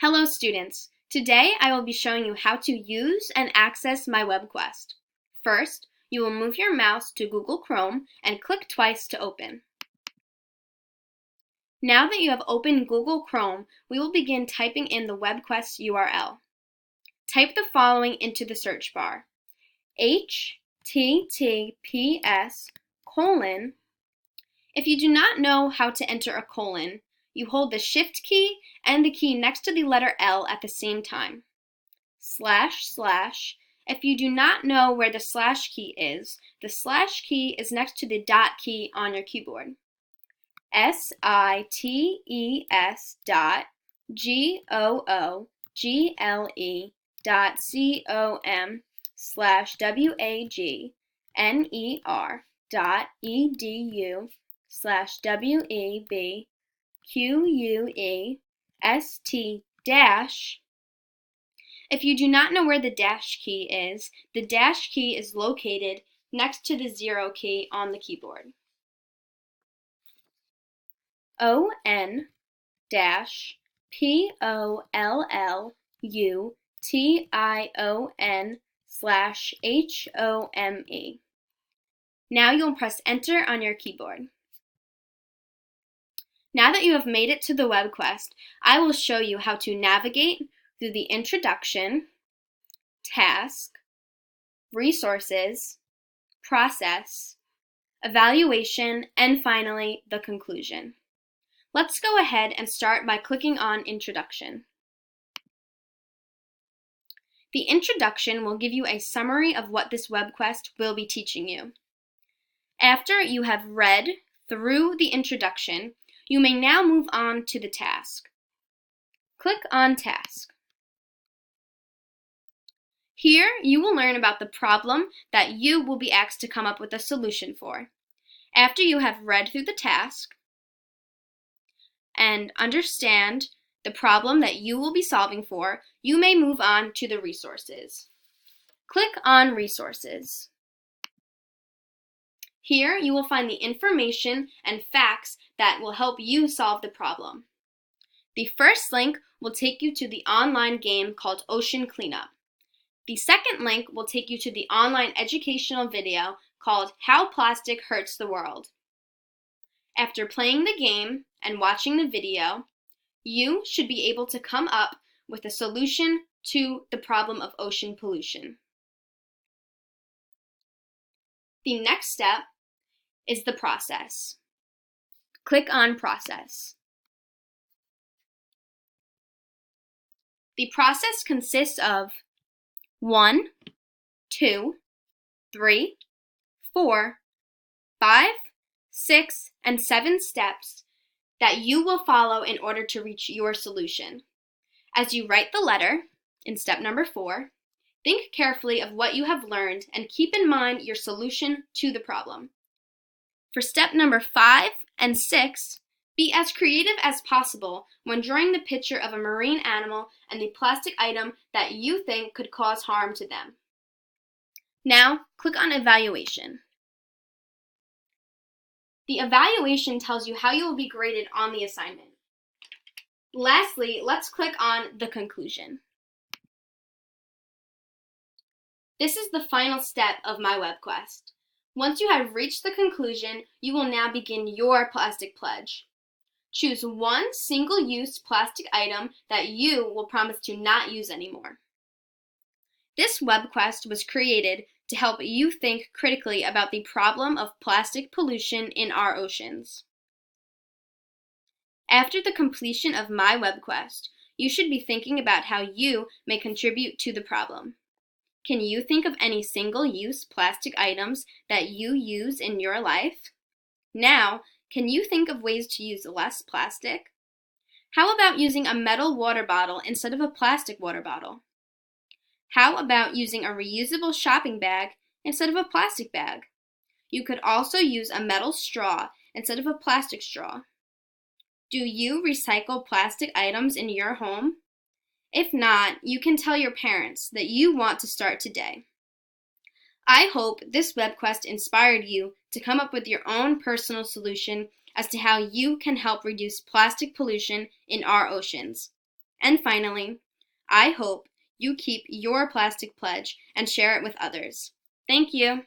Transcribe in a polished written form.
Hello students! Today I will be showing you how to use and access my WebQuest. First, you will move your mouse to Google Chrome and click twice to open. Now that you have opened Google Chrome, we will begin typing in the WebQuest URL. Type the following into the search bar: https:// If you do not know how to enter a colon, you hold the Shift key and the key next to the letter L at the same time. // If you do not know where the slash key is, the slash key is next to the dot key on your keyboard. signer.wagner.com/webquest If you do not know where the dash key is, the dash key is located next to the 0 key on the keyboard. ON-POLLUTION/HOME. Now you'll press Enter on your keyboard. Now that you have made it to the WebQuest, I will show you how to navigate through the introduction, task, resources, process, evaluation, and finally, the conclusion. Let's go ahead and start by clicking on Introduction. The introduction will give you a summary of what this WebQuest will be teaching you. After you have read through the introduction, you may now move on to the task. Click on Task. Here, you will learn about the problem that you will be asked to come up with a solution for. After you have read through the task and understand the problem that you will be solving for, you may move on to the resources. Click on Resources. Here, you will find the information and facts that will help you solve the problem. The first link will take you to the online game called Ocean Cleanup. The second link will take you to the online educational video called How Plastic Hurts the World. After playing the game and watching the video, you should be able to come up with a solution to the problem of ocean pollution. The next step is the process. Click on Process. The process consists of 1, 2, 3, 4, 5, 6, and 7 steps that you will follow in order to reach your solution. As you write the letter, in step number 4, think carefully of what you have learned and keep in mind your solution to the problem. For step number 5 and 6, be as creative as possible when drawing the picture of a marine animal and the plastic item that you think could cause harm to them. Now, click on Evaluation. The evaluation tells you how you will be graded on the assignment. Lastly, let's click on the conclusion. This is the final step of my WebQuest. Once you have reached the conclusion, you will now begin your plastic pledge. Choose one single-use plastic item that you will promise to not use anymore. This WebQuest was created to help you think critically about the problem of plastic pollution in our oceans. After the completion of my WebQuest, you should be thinking about how you may contribute to the problem. Can you think of any single-use plastic items that you use in your life? Now, can you think of ways to use less plastic? How about using a metal water bottle instead of a plastic water bottle? How about using a reusable shopping bag instead of a plastic bag? You could also use a metal straw instead of a plastic straw. Do you recycle plastic items in your home? If not, you can tell your parents that you want to start today. I hope this WebQuest inspired you to come up with your own personal solution as to how you can help reduce plastic pollution in our oceans. And finally, I hope you keep your plastic pledge and share it with others. Thank you.